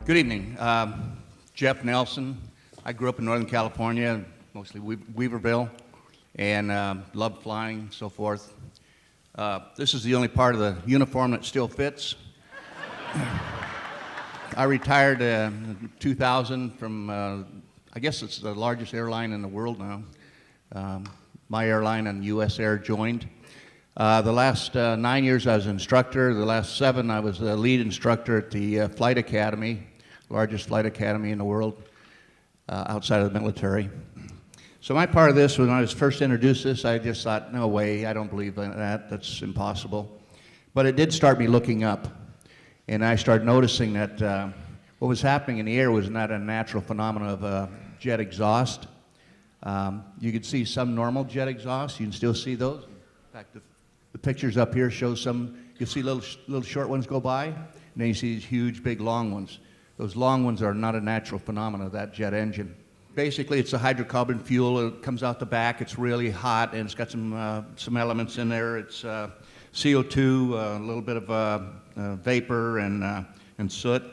Good evening. Jeff Nelson. I grew up in Northern California, mostly Weaverville, and loved flying and so forth. This is the only part of the uniform that still fits. I retired in 2000 from, I guess it's the largest airline in the world now. My airline and US Air joined. The last 9 years I was an instructor. The last 7 I was the lead instructor at the Flight Academy, largest flight academy in the world outside of the military. So my part of this, when I was first introduced this, I just thought, no way, I don't believe in that, that's impossible. But it did start me looking up. And I started noticing that what was happening in the air was not a natural phenomenon of jet exhaust. You could see some normal jet exhaust. You can still see those. In fact, the pictures up here show some, you see little short ones go by, and then you see these huge, big, long ones. Those long ones are not a natural phenomenon of that jet engine. Basically, it's a hydrocarbon fuel. It comes out the back. It's really hot, and it's got some elements in there. It's CO2, a little bit of vapor and soot,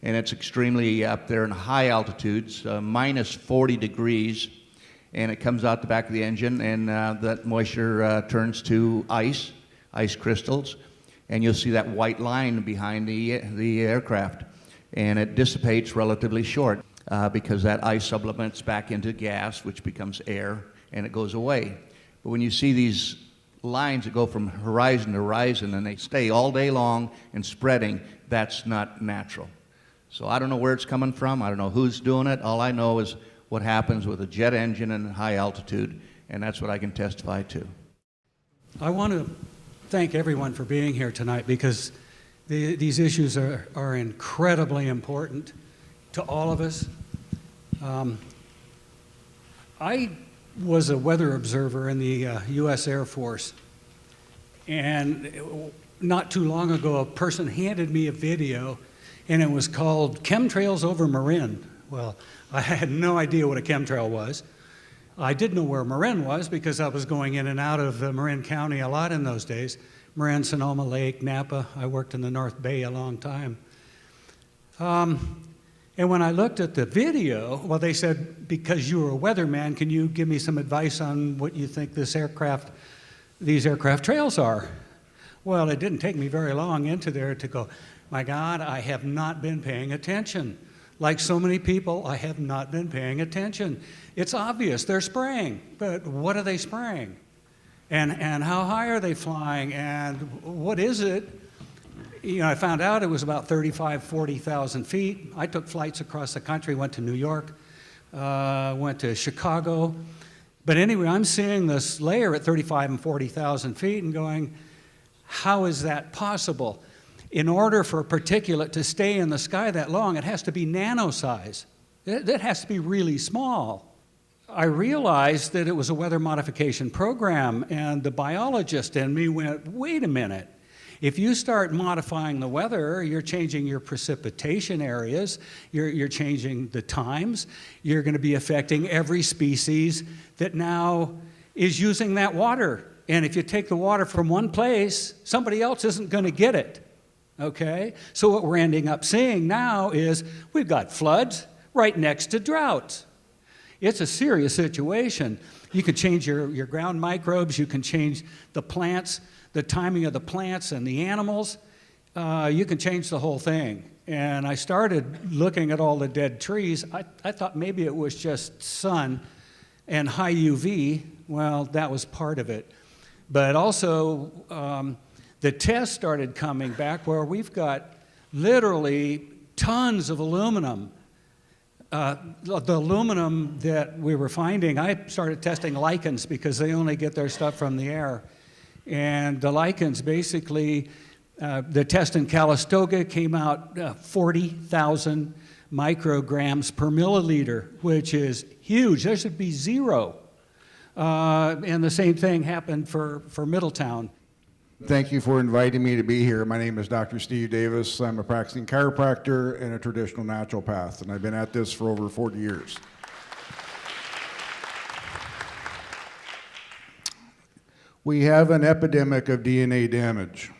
and it's extremely up there in high altitudes, minus 40 degrees, and it comes out the back of the engine, and that moisture turns to ice crystals, and you'll see that white line behind the aircraft, and it dissipates relatively short because that ice supplements back into gas, which becomes air, and it goes away. But when you see these lines that go from horizon to horizon and they stay all day long and spreading, that's not natural. So I don't know where it's coming from. I don't know who's doing it. All I know is what happens with a jet engine in high altitude, and that's what I can testify to. I want to thank everyone for being here tonight because these issues are incredibly important to all of us. I was a weather observer in the U.S. Air Force, and not too long ago a person handed me a video, and it was called Chemtrails over Marin. Well, I had no idea what a chemtrail was. I did know where Marin was because I was going in and out of Marin County a lot in those days. Marin, Sonoma Lake, Napa. I worked in the North Bay a long time. And when I looked at the video, well, they said, because you were a weatherman, can you give me some advice on what you think these aircraft trails are? Well, it didn't take me very long into there to go, my God, I have not been paying attention. Like so many people, I have not been paying attention. It's obvious, they're spraying, but what are they spraying? And how high are they flying, and what is it? You know, I found out it was about 40,000 feet. I took flights across the country, went to New York, went to Chicago. But anyway, I'm seeing this layer at 35 and 40,000 feet and going, how is that possible? In order for a particulate to stay in the sky that long, it has to be nano-size. That has to be really small. I realized that it was a weather modification program, and the biologist in me went, wait a minute. If you start modifying the weather, you're changing your precipitation areas, you're changing the times, you're going to be affecting every species that now is using that water. And if you take the water from one place, somebody else isn't going to get it. Okay? So what we're ending up seeing now is we've got floods right next to droughts. It's a serious situation. You can change your ground microbes, you can change the plants, the timing of the plants and the animals. You can change the whole thing. And I started looking at all the dead trees. I thought maybe it was just sun and high UV. Well, that was part of it. But also, the tests started coming back where we've got literally tons of aluminum. The aluminum that we were finding, I started testing lichens because they only get their stuff from the air. And the lichens basically, the test in Calistoga came out 40,000 micrograms per milliliter, which is huge. There should be 0. And the same thing happened for Middletown. Thank you for inviting me to be here. My name is Dr. Steve Davis. I'm a practicing chiropractor and a traditional naturopath, and I've been at this for over 40 years. We have an epidemic of DNA damage.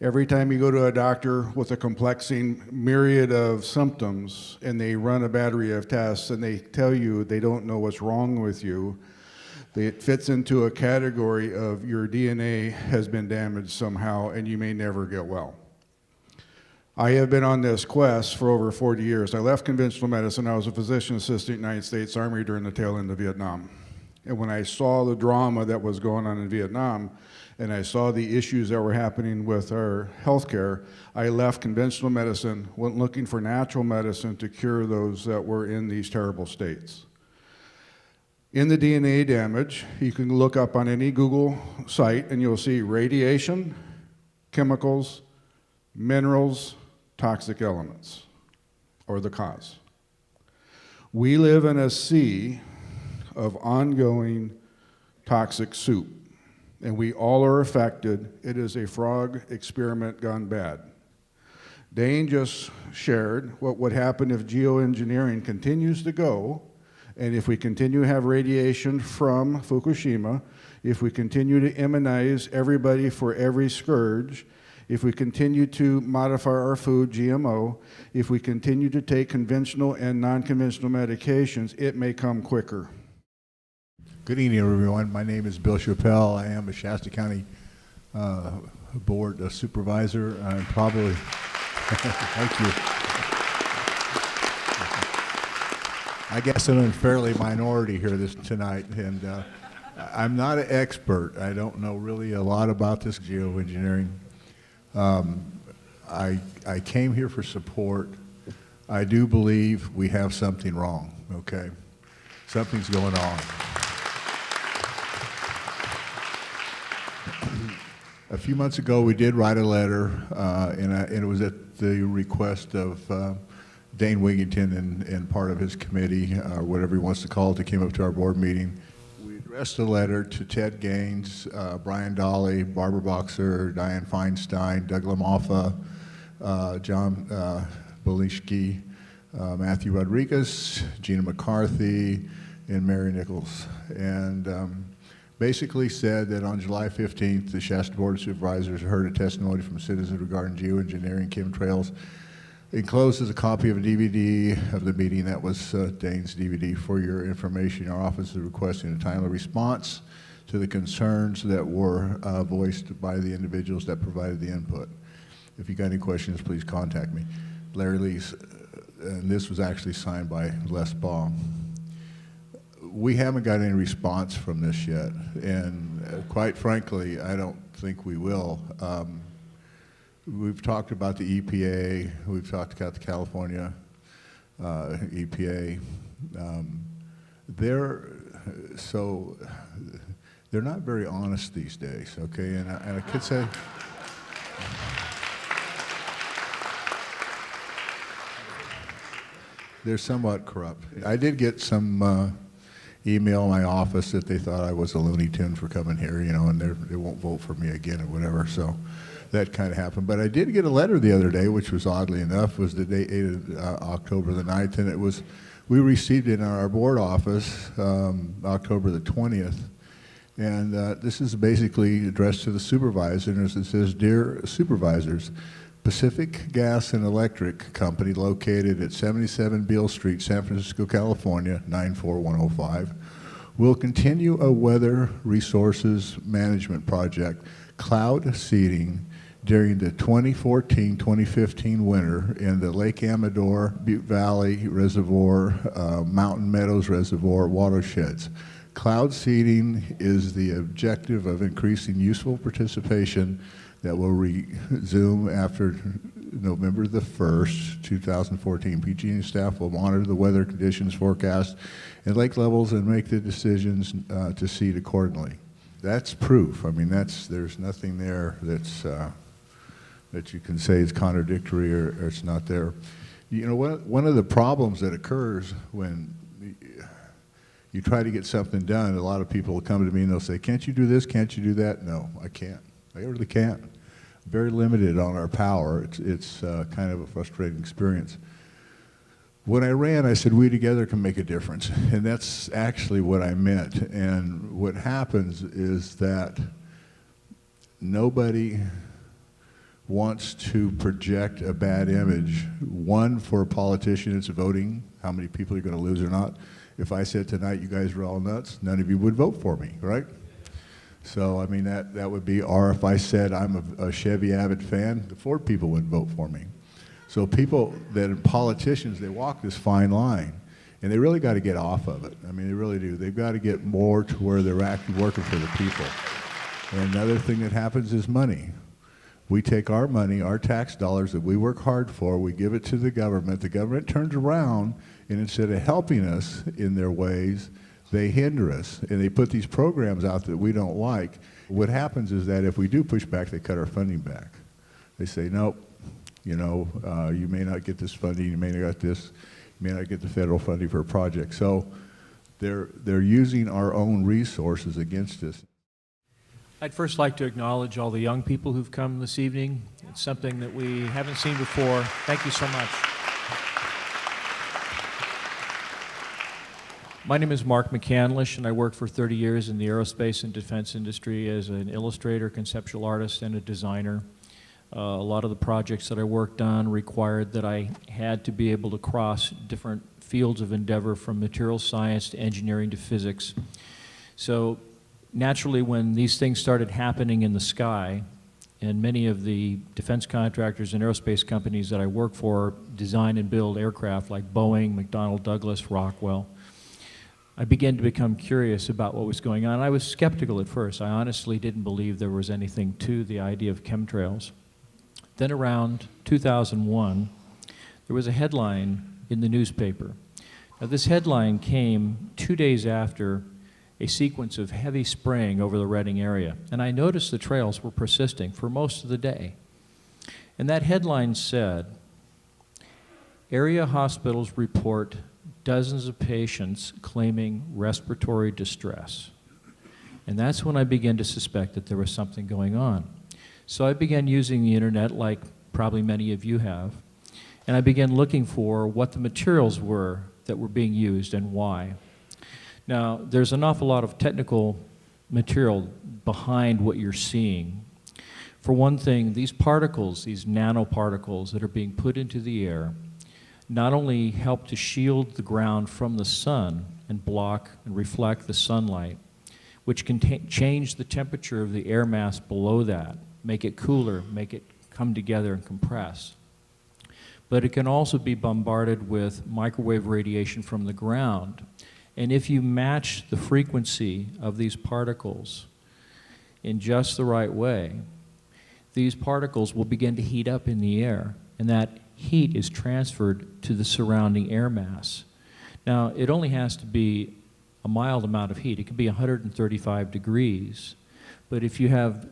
Every time you go to a doctor with a complexing myriad of symptoms and they run a battery of tests and they tell you they don't know what's wrong with you, it fits into a category of your DNA has been damaged somehow and you may never get well. I have been on this quest for over 40 years. I left conventional medicine. I was a physician assistant in the United States Army during the tail end of Vietnam. And when I saw the drama that was going on in Vietnam, and I saw the issues that were happening with our healthcare, I left conventional medicine, went looking for natural medicine to cure those that were in these terrible states. In the DNA damage, you can look up on any Google site and you'll see radiation, chemicals, minerals, toxic elements, or the cause. We live in a sea of ongoing toxic soup, and we all are affected. It is a frog experiment gone bad. Dane just shared what would happen if geoengineering continues to go, and if we continue to have radiation from Fukushima, if we continue to immunize everybody for every scourge, if we continue to modify our food, GMO, if we continue to take conventional and non-conventional medications, it may come quicker. Good evening, everyone. My name is Bill Chappelle. I am a Shasta County Board Supervisor. I'm probably, thank you. I guess I'm in fairly minority here tonight, and I'm not an expert. I don't know really a lot about this geoengineering. I came here for support. I do believe we have something wrong, okay? Something's going on. A few months ago, we did write a letter, and it was at the request of Dane Wigington and part of his committee, or whatever he wants to call it, that came up to our board meeting. We addressed a letter to Ted Gaines, Brian Dolly, Barbara Boxer, Diane Feinstein, Doug LaMoffa, John Belishki, Matthew Rodriguez, Gina McCarthy, and Mary Nichols. And basically said that on July 15th, the Shasta Board of Supervisors heard a testimony from citizens regarding geoengineering chemtrails. Enclosed is a copy of a DVD of the meeting. That was Dane's DVD. For your information, our office is requesting a timely response to the concerns that were voiced by the individuals that provided the input. If you got any questions, please contact me. Larry Lees, and this was actually signed by Les Baum. We haven't got any response from this yet, and quite frankly, I don't think we will. We've talked about the EPA, we've talked about the California EPA. They're not very honest these days, okay? And I could say, they're somewhat corrupt. I did get some email in my office that they thought I was a Looney Tune for coming here, you know, and they won't vote for me again or whatever, so that kind of happened. But I did get a letter the other day, which was oddly enough, was the date October the 9th, and it was, we received it in our board office October the 20th, and this is basically addressed to the supervisor, and it says, "Dear supervisors, Pacific Gas and Electric Company, located at 77 Beale Street, San Francisco, California, 94105, will continue a weather resources management project, cloud seeding, during the 2014-2015 winter in the Lake Amador, Butte Valley Reservoir, Mountain Meadows Reservoir watersheds. Cloud seeding is the objective of increasing useful participation that will resume after November the 1st, 2014. PG&E staff will monitor the weather conditions forecast and lake levels and make the decisions to seed accordingly." That's proof. I mean, there's nothing there that's that you can say is contradictory or it's not there. You know, one of the problems that occurs when you try to get something done, a lot of people will come to me and they'll say, "Can't you do this? Can't you do that?" No, I can't. I really can't. Very limited on our power. It's kind of a frustrating experience. When I ran, I said, we together can make a difference. And that's actually what I meant. And what happens is that nobody wants to project a bad image, one, for a politician that's voting, how many people you're going to lose or not. If I said tonight you guys are all nuts, none of you would vote for me, right? So, I mean, that would be, or if I said I'm a Chevy Avid fan, the Ford people wouldn't vote for me. So people that are politicians, they walk this fine line, and they really got to get off of it. I mean, they really do. They've got to get more to where they're actually working for the people. And another thing that happens is money. We take our money, our tax dollars that we work hard for, we give it to the government. The government turns around, and instead of helping us in their ways, they hinder us, and they put these programs out that we don't like. What happens is that if we do push back, they cut our funding back. They say, nope, you know, you may not get this funding, you may not get this, you may not get the federal funding for a project. So they're using our own resources against us. I'd first like to acknowledge all the young people who've come this evening. It's something that we haven't seen before. Thank you so much. My name is Mark McCandlish, and I worked for 30 years in the aerospace and defense industry as an illustrator, conceptual artist, and a designer. A lot of the projects that I worked on required that I had to be able to cross different fields of endeavor, from material science to engineering to physics. So naturally, when these things started happening in the sky, and many of the defense contractors and aerospace companies that I work for design and build aircraft like Boeing, McDonnell Douglas, Rockwell, I began to become curious about what was going on. I was skeptical at first. I honestly didn't believe there was anything to the idea of chemtrails. Then around 2001, there was a headline in the newspaper. Now, this headline came 2 days after a sequence of heavy spraying over the Redding area, and I noticed the trails were persisting for most of the day. And that headline said, "Area hospitals report dozens of patients claiming respiratory distress." And that's when I began to suspect that there was something going on. So I began using the internet, like probably many of you have, and I began looking for what the materials were that were being used and why. Now, there's an awful lot of technical material behind what you're seeing. For one thing, these particles, these nanoparticles that are being put into the air, not only help to shield the ground from the sun and block and reflect the sunlight, which can change the temperature of the air mass below that, make it cooler, make it come together and compress. But it can also be bombarded with microwave radiation from the ground. And if you match the frequency of these particles in just the right way, these particles will begin to heat up in the air, and that heat is transferred to the surrounding air mass. Now, it only has to be a mild amount of heat. It can be 135 degrees. But if you have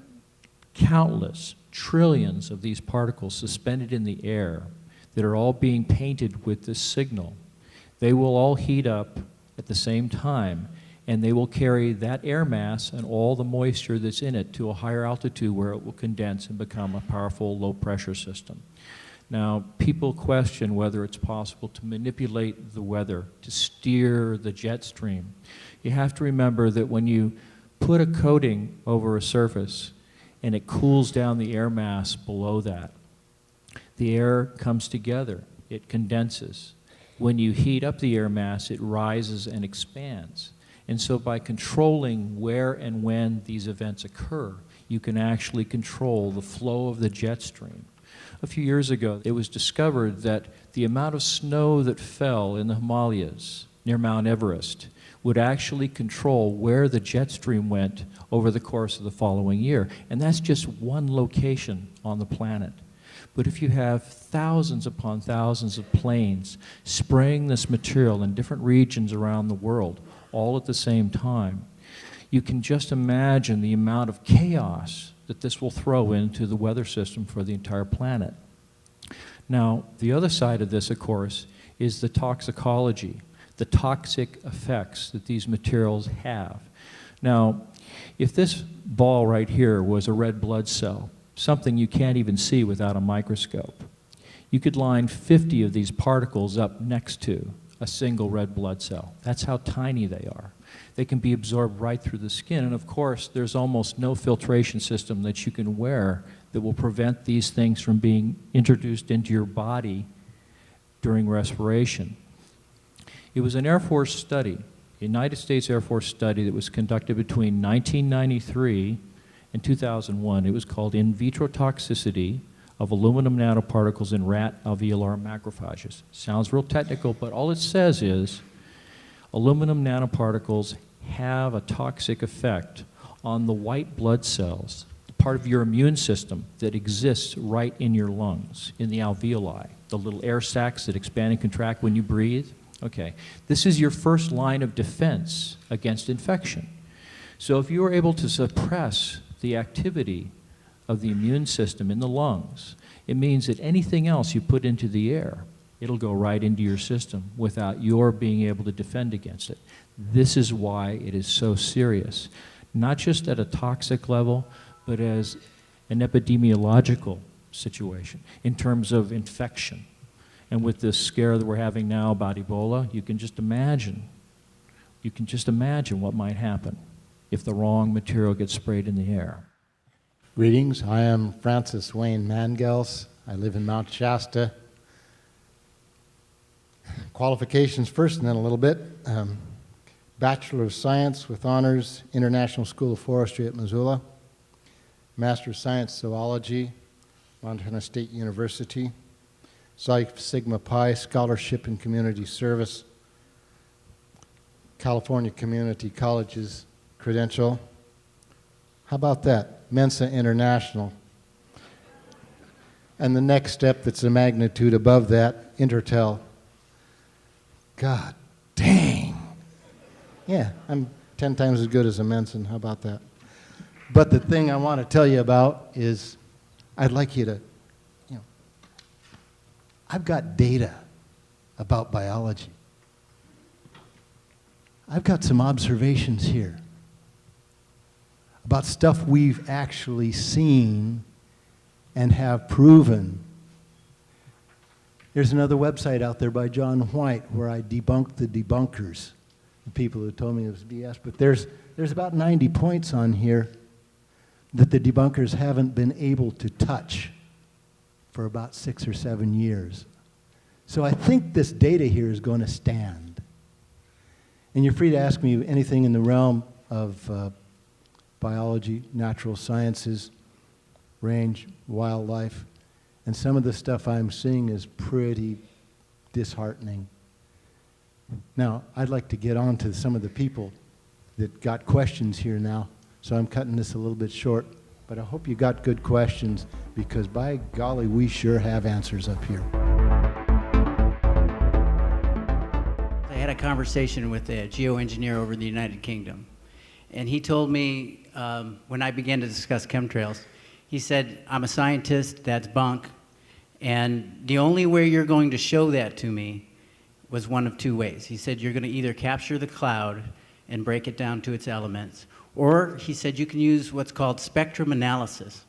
countless, trillions of these particles suspended in the air that are all being painted with this signal, they will all heat up at the same time, and they will carry that air mass and all the moisture that's in it to a higher altitude where it will condense and become a powerful low-pressure system. Now, people question whether it's possible to manipulate the weather, to steer the jet stream. You have to remember that when you put a coating over a surface and it cools down the air mass below that, the air comes together, it condenses. When you heat up the air mass, it rises and expands. And so by controlling where and when these events occur, you can actually control the flow of the jet stream. A few years ago, it was discovered that the amount of snow that fell in the Himalayas near Mount Everest would actually control where the jet stream went over the course of the following year. And that's just one location on the planet. But if you have thousands upon thousands of planes spraying this material in different regions around the world, all at the same time, you can just imagine the amount of chaos that this will throw into the weather system for the entire planet. Now, the other side of this, of course, is the toxicology, the toxic effects that these materials have. Now, if this ball right here was a red blood cell, something you can't even see without a microscope, you could line 50 of these particles up next to a single red blood cell. That's how tiny they are. They can be absorbed right through the skin, and of course, there's almost no filtration system that you can wear that will prevent these things from being introduced into your body during respiration. It was an Air Force study, United States Air Force study that was conducted between 1993 and 2001. It was called In Vitro Toxicity of Aluminum Nanoparticles in Rat Alveolar Macrophages. Sounds real technical, but all it says is aluminum nanoparticles have a toxic effect on the white blood cells, the part of your immune system that exists right in your lungs, in the alveoli, the little air sacs that expand and contract when you breathe. Okay, this is your first line of defense against infection. So if you are able to suppress the activity of the immune system in the lungs, it means that anything else you put into the air, it'll go right into your system without your being able to defend against it. This is why it is so serious, not just at a toxic level, but as an epidemiological situation in terms of infection. And with this scare that we're having now about Ebola, you can just imagine what might happen if the wrong material gets sprayed in the air. Greetings, I am Francis Wayne Mangels. I live in Mount Shasta. Qualifications first and then a little bit. Bachelor of Science with honors, International School of Forestry at Missoula. Master of Science Zoology, Montana State University. Psi Sigma Pi Scholarship in Community Service. California Community Colleges credential. How about that? Mensa International. And the next step that's a magnitude above that, Intertel. God dang. Yeah, I'm 10 times as good as a Mensa. How about that? But the thing I want to tell you about is I'd like you to, I've got data about biology. I've got some observations here about stuff we've actually seen and have proven. There's another website out there by John White where I debunk the debunkers, the people who told me it was BS. But there's about 90 points on here that the debunkers haven't been able to touch for about 6 or 7 years. So I think this data here is going to stand. And you're free to ask me anything in the realm of biology, natural sciences, range, wildlife, and some of the stuff I'm seeing is pretty disheartening. Now, I'd like to get on to some of the people that got questions here now, so I'm cutting this a little bit short, but I hope you got good questions, because by golly, we sure have answers up here. I had a conversation with a geoengineer over in the United Kingdom, and he told me when I began to discuss chemtrails, he said, I'm a scientist, that's bunk, and the only way you're going to show that to me was one of two ways. He said, you're going to either capture the cloud and break it down to its elements, or he said you can use what's called spectrum analysis.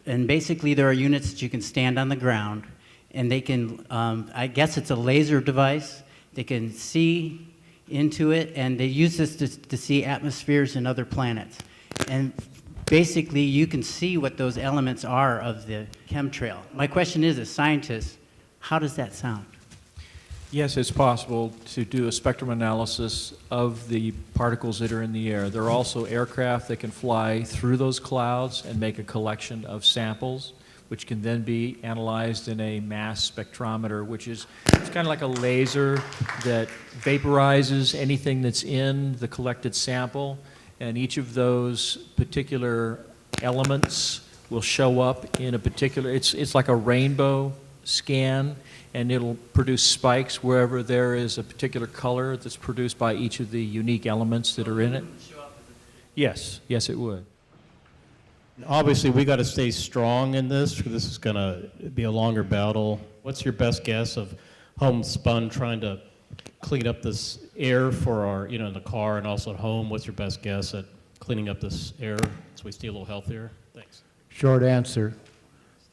And basically there are units that you can stand on the ground, and they can, I guess it's a laser device, they can see into it, and they use this to see atmospheres and other planets. And basically, you can see what those elements are of the chemtrail. My question is, as scientists, how does that sound? Yes, it's possible to do a spectrum analysis of the particles that are in the air. There are also aircraft that can fly through those clouds and make a collection of samples, which can then be analyzed in a mass spectrometer, which is it's kind of like a laser that vaporizes anything that's in the collected sample, and each of those particular elements will show up in a particular, it's like a rainbow scan, and it'll produce spikes wherever there is a particular color that's produced by each of the unique elements that are in it. Yes, yes it would. Obviously, we got to stay strong in this, because this is going to be a longer battle. What's your best guess of homespun trying to clean up this air for our, in the car and also at home? What's your best guess at cleaning up this air so we stay a little healthier? Thanks. Short answer,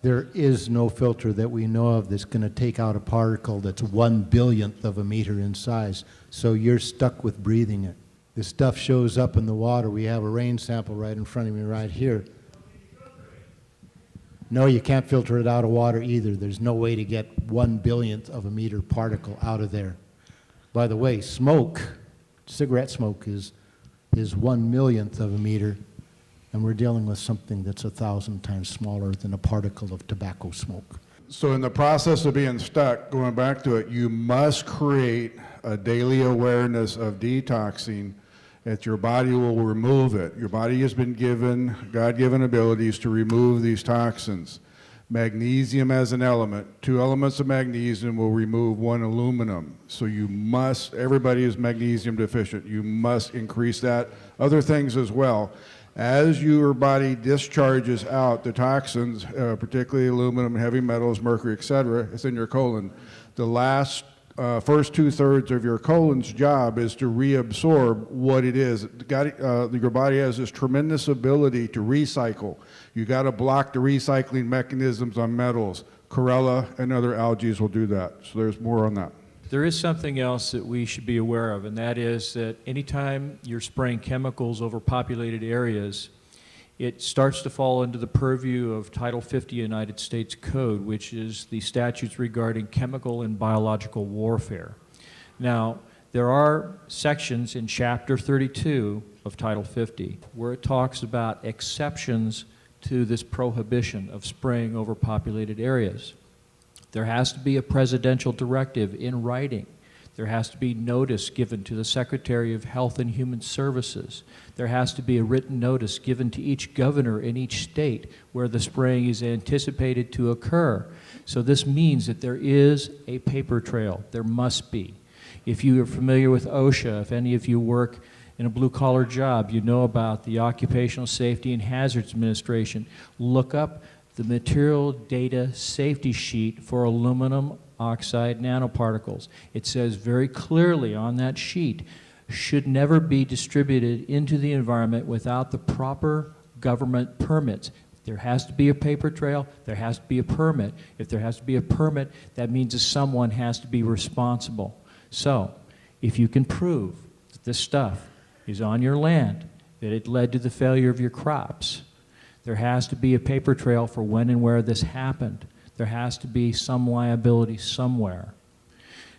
There is no filter that we know of that's going to take out a particle that's 1/1000th of a meter in size. So you're stuck with breathing it. This stuff shows up in the water. We have a rain sample right in front of me right here. No, you can't filter it out of water either. There's no way to get 1/1000th of a meter particle out of there. By the way, smoke, cigarette smoke is 1/1,000,000th of a meter, and we're dealing with something that's 1,000 times smaller than a particle of tobacco smoke. So in the process of being stuck, going back to it, you must create a daily awareness of detoxing that your body will remove it. Your body has been given God-given abilities to remove these toxins. Magnesium as an element, 2 elements of magnesium will remove 1 aluminum. So you must, everybody is magnesium deficient. You must increase that. Other things as well. As your body discharges out the toxins, particularly aluminum, heavy metals, mercury, etc., it's in your colon. The first 2/3 of your colon's job is to reabsorb what it is. Your body has this tremendous ability to recycle. You got to block the recycling mechanisms on metals. Chlorella and other algae will do that. So there's more on that. There is something else that we should be aware of, and that is that anytime you're spraying chemicals over populated areas, it starts to fall into the purview of Title 50 United States Code, which is the statutes regarding chemical and biological warfare. Now, there are sections in Chapter 32 of Title 50 where it talks about exceptions to this prohibition of spraying over populated areas. There has to be a presidential directive in writing. There has to be notice given to the Secretary of Health and Human Services. There has to be a written notice given to each governor in each state where the spraying is anticipated to occur. So this means that there is a paper trail. There must be. If you are familiar with OSHA, if any of you work in a blue-collar job, you know about the Occupational Safety and Hazards Administration. Look up the Material Data Safety Sheet for aluminum oxide nanoparticles. It says very clearly on that sheet, should never be distributed into the environment without the proper government permits. There has to be a paper trail, there has to be a permit. If there has to be a permit, that means that someone has to be responsible. So, if you can prove that this stuff is on your land, that it led to the failure of your crops, there has to be a paper trail for when and where this happened. There has to be some liability somewhere.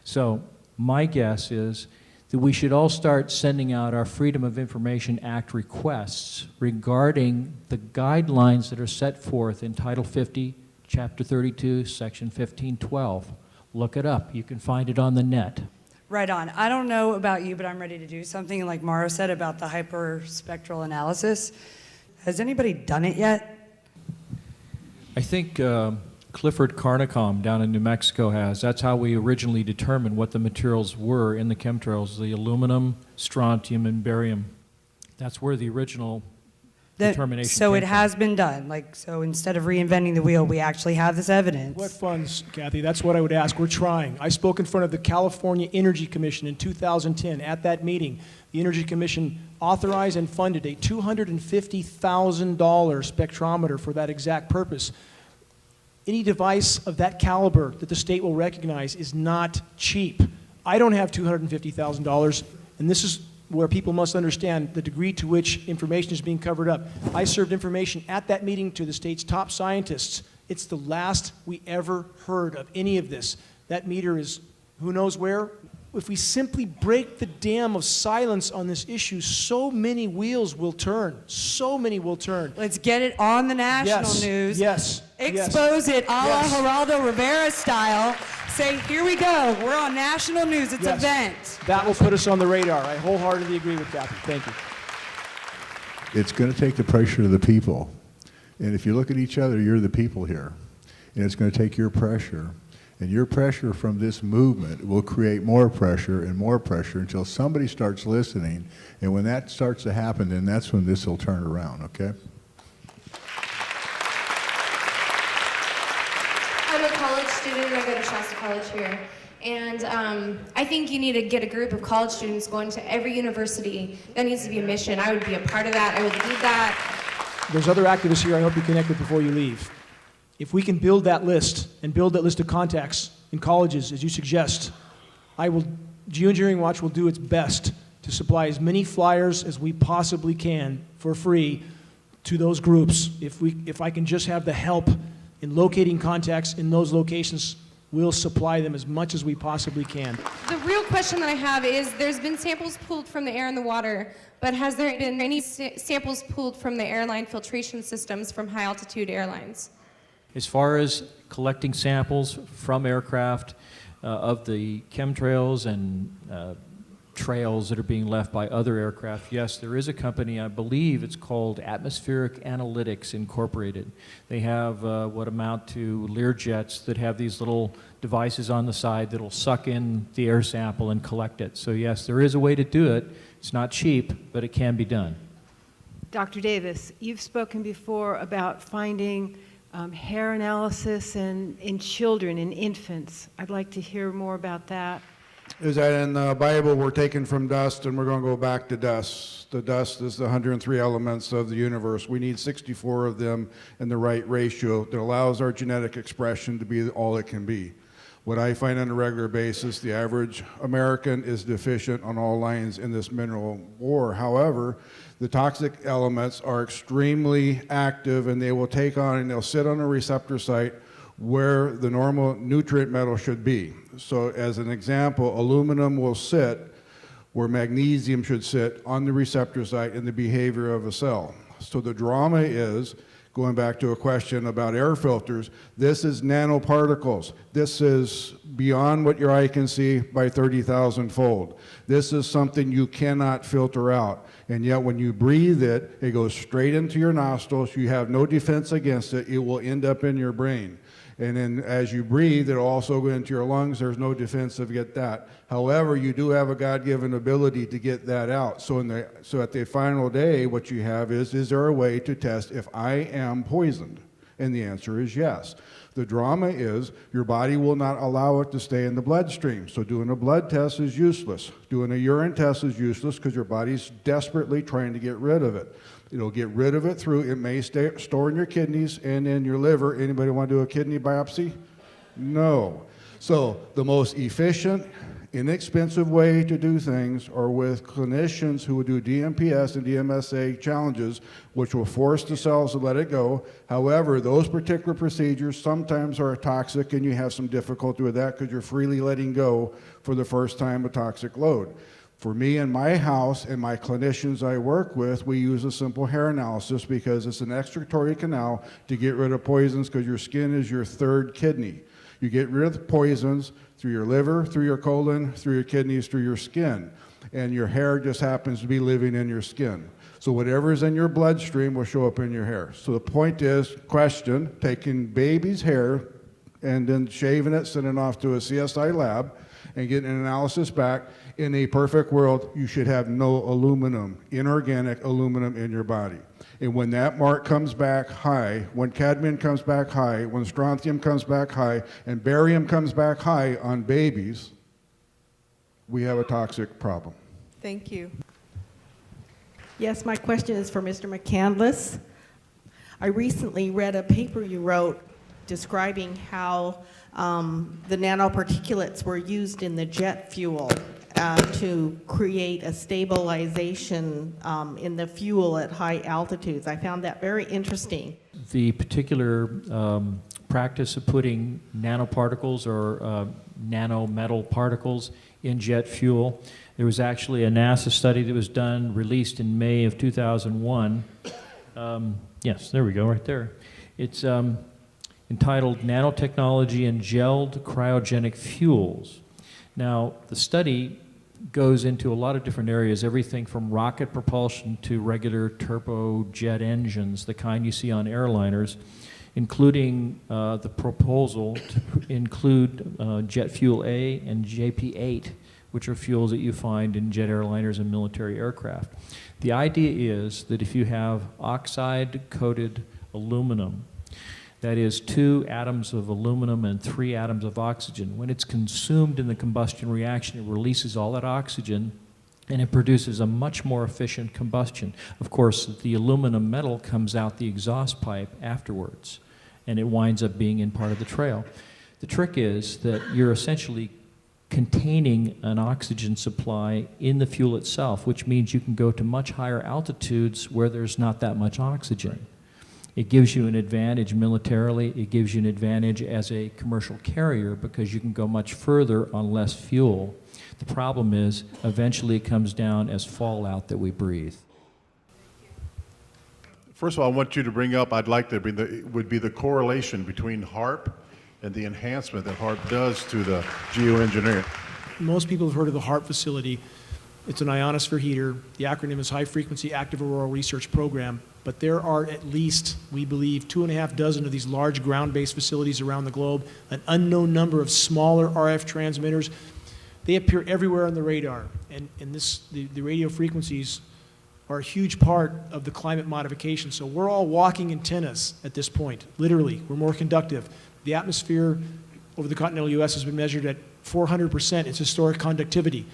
So my guess is that we should all start sending out our Freedom of Information Act requests regarding the guidelines that are set forth in Title 50, Chapter 32, Section 1512. Look it up. You can find it on the net. Right on. I don't know about you, but I'm ready to do something like Mauro said about the hyperspectral analysis. Has anybody done it yet? I think Clifford Carnicom down in New Mexico has. That's how we originally determined what the materials were in the chemtrails, the aluminum, strontium, and barium. That's where the original determination So came it from. has been done. So instead of reinventing the wheel, we actually have this evidence. What funds, Kathy? That's what I would ask. We're trying. I spoke in front of the California Energy Commission in 2010. At that meeting, the Energy Commission authorized and funded a $250,000 spectrometer for that exact purpose. Any device of that caliber that the state will recognize is not cheap. I don't have $250,000, and this is where people must understand the degree to which information is being covered up. I served information at that meeting to the state's top scientists. It's the last we ever heard of any of this. That meter is who knows where. If we simply break the dam of silence on this issue, so many wheels will turn. So many will turn. Let's get it on the national news. Yes. Expose it a la Geraldo Rivera style. Say, here we go. We're on national news. It's event. That will put us on the radar. I wholeheartedly agree with Kathy. Thank you. It's going to take the pressure of the people. And if you look at each other, you're the people here. And it's going to take your pressure. And your pressure from this movement will create more pressure until somebody starts listening. And when that starts to happen, then that's when this will turn around, okay? I'm a college student. I go to Shasta College here. And I think you need to get a group of college students going to every university. That needs to be a mission. I would be a part of that. I would lead that. There's other activists here I hope you connect with before you leave. If we can build that list and build that list of contacts in colleges, as you suggest, Geoengineering Watch will do its best to supply as many flyers as we possibly can for free to those groups. If I can just have the help in locating contacts in those locations, we'll supply them as much as we possibly can. The real question that I have is, there's been samples pulled from the air and the water, but has there been any samples pulled from the airline filtration systems from high altitude airlines? As far as collecting samples from aircraft of the chemtrails and trails that are being left by other aircraft, yes, there is a company, I believe it's called Atmospheric Analytics Incorporated. They have what amount to Learjets that have these little devices on the side that'll suck in the air sample and collect it. So yes, there is a way to do it. It's not cheap, but it can be done. Dr. Davis, you've spoken before about finding hair analysis in children, in infants. I'd like to hear more about that. Is that in the Bible we're taken from dust and we're going to go back to dust. The dust is the 103 elements of the universe. We need 64 of them in the right ratio that allows our genetic expression to be all it can be. What I find on a regular basis, the average American is deficient on all lines in this mineral ore. However, the toxic elements are extremely active, and they will take on and they'll sit on a receptor site where the normal nutrient metal should be. So as an example, aluminum will sit where magnesium should sit on the receptor site in the behavior of a cell. So the drama is, going back to a question about air filters, this is nanoparticles. This is beyond what your eye can see by 30,000 fold. This is something you cannot filter out. And yet when you breathe it, it goes straight into your nostrils. You have no defense against it. It will end up in your brain. And then as you breathe, it'll also go into your lungs. There's no defense to get that. However, you do have a God-given ability to get that out. So at the final day, what you have is there a way to test if I am poisoned? And the answer is yes. The drama is your body will not allow it to stay in the bloodstream. So doing a blood test is useless. Doing a urine test is useless because your body's desperately trying to get rid of it. It'll get rid of it through, it may store in your kidneys and in your liver. Anybody want to do a kidney biopsy? No. So the most efficient, inexpensive way to do things are with clinicians who will do DMPS and DMSA challenges, which will force the cells to let it go. However, those particular procedures sometimes are toxic, and you have some difficulty with that because you're freely letting go for the first time a toxic load. For me and my house and my clinicians I work with, we use a simple hair analysis because it's an excretory canal to get rid of poisons, because your skin is your third kidney. You get rid of the poisons through your liver, through your colon, through your kidneys, through your skin. And your hair just happens to be living in your skin. So whatever is in your bloodstream will show up in your hair. So the point is, question, taking baby's hair and then shaving it, sending it off to a CSI lab, and getting an analysis back. In a perfect world, you should have no aluminum, inorganic aluminum in your body. And when that mark comes back high, when cadmium comes back high, when strontium comes back high, and barium comes back high on babies, we have a toxic problem. Thank you. Yes, my question is for Mr. McCandless. I recently read a paper you wrote describing how the nanoparticulates were used in the jet fuel to create a stabilization in the fuel at high altitudes. I found that very interesting. The particular practice of putting nanoparticles or nanometal particles in jet fuel, there was actually a NASA study that was done, released in May of 2001. Yes, there we go, right there. It's entitled Nanotechnology and Gelled Cryogenic Fuels. Now, the study goes into a lot of different areas, everything from rocket propulsion to regular turbojet engines, the kind you see on airliners, including the proposal to include jet fuel A and JP8, which are fuels that you find in jet airliners and military aircraft. The idea is that if you have oxide-coated aluminum, that is 2 atoms of aluminum and 3 atoms of oxygen. When it's consumed in the combustion reaction, it releases all that oxygen and it produces a much more efficient combustion. Of course, the aluminum metal comes out the exhaust pipe afterwards. and it winds up being in part of the trail. The trick is that you're essentially containing an oxygen supply in the fuel itself, which means you can go to much higher altitudes where there's not that much oxygen. It gives you an advantage militarily, it gives you an advantage as a commercial carrier because you can go much further on less fuel. The problem is, eventually it comes down as fallout that we breathe. First of all, I want you to bring up, I'd like to bring would be the correlation between HARP and the enhancement that HARP does to the geoengineering. Most people have heard of the HARP facility. It's an ionosphere heater. The acronym is High Frequency Active Auroral Research Program. But there are at least, we believe, 2.5 dozen of these large ground-based facilities around the globe, an unknown number of smaller RF transmitters. They appear everywhere on the radar. And the radio frequencies are a huge part of the climate modification. So we're all walking antennas at this point, literally. We're more conductive. The atmosphere over the continental U.S. has been measured at 400% its historic conductivity.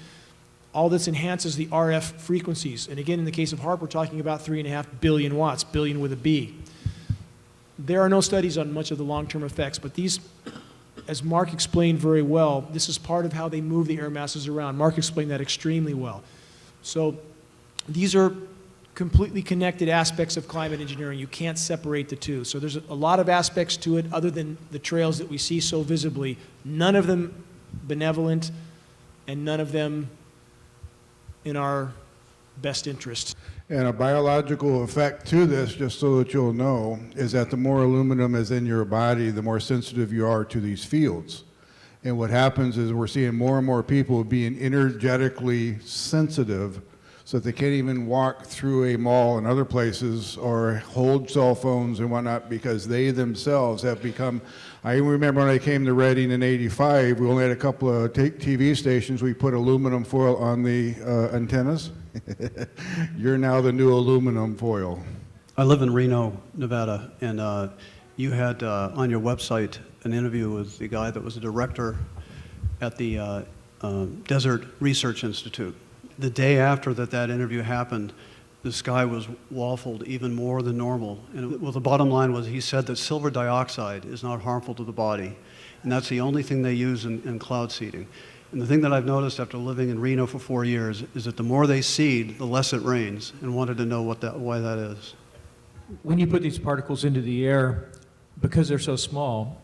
All this enhances the RF frequencies. And again, in the case of HARP, we're talking about 3.5 billion watts, billion with a B. There are no studies on much of the long-term effects, but these, as Mark explained very well, this is part of how they move the air masses around. Mark explained that extremely well. So these are completely connected aspects of climate engineering. You can't separate the two. So there's a lot of aspects to it other than the trails that we see so visibly. None of them benevolent and none of them in our best interest. And a biological effect to this, just so that you'll know, is that the more aluminum is in your body, the more sensitive you are to these fields. And what happens is we're seeing more and more people being energetically sensitive so that they can't even walk through a mall and other places or hold cell phones and whatnot because they themselves have become, I remember when I came to Reading in '85, we only had a couple of TV stations. We put aluminum foil on the antennas. You're now the new aluminum foil. I live in Reno, Nevada, and you had on your website an interview with the guy that was a director at the Desert Research Institute. The day after that interview happened, the sky was waffled even more than normal. And well, the bottom line was he said that silver dioxide is not harmful to the body, and that's the only thing they use in cloud seeding. And the thing that I've noticed after living in Reno for 4 years is that the more they seed, the less it rains, and wanted to know why that is. When you put these particles into the air, because they're so small,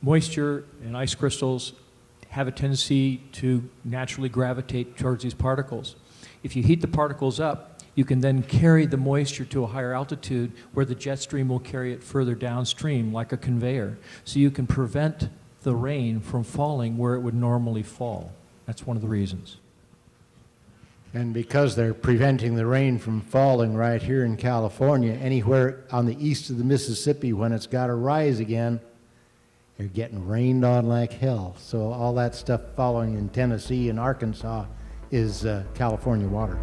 moisture and ice crystals have a tendency to naturally gravitate towards these particles. If you heat the particles up, you can then carry the moisture to a higher altitude where the jet stream will carry it further downstream like a conveyor. So you can prevent the rain from falling where it would normally fall. That's one of the reasons. And because they're preventing the rain from falling right here in California, anywhere on the east of the Mississippi when it's got to rise again, they're getting rained on like hell. So all that stuff following in Tennessee and Arkansas is California water.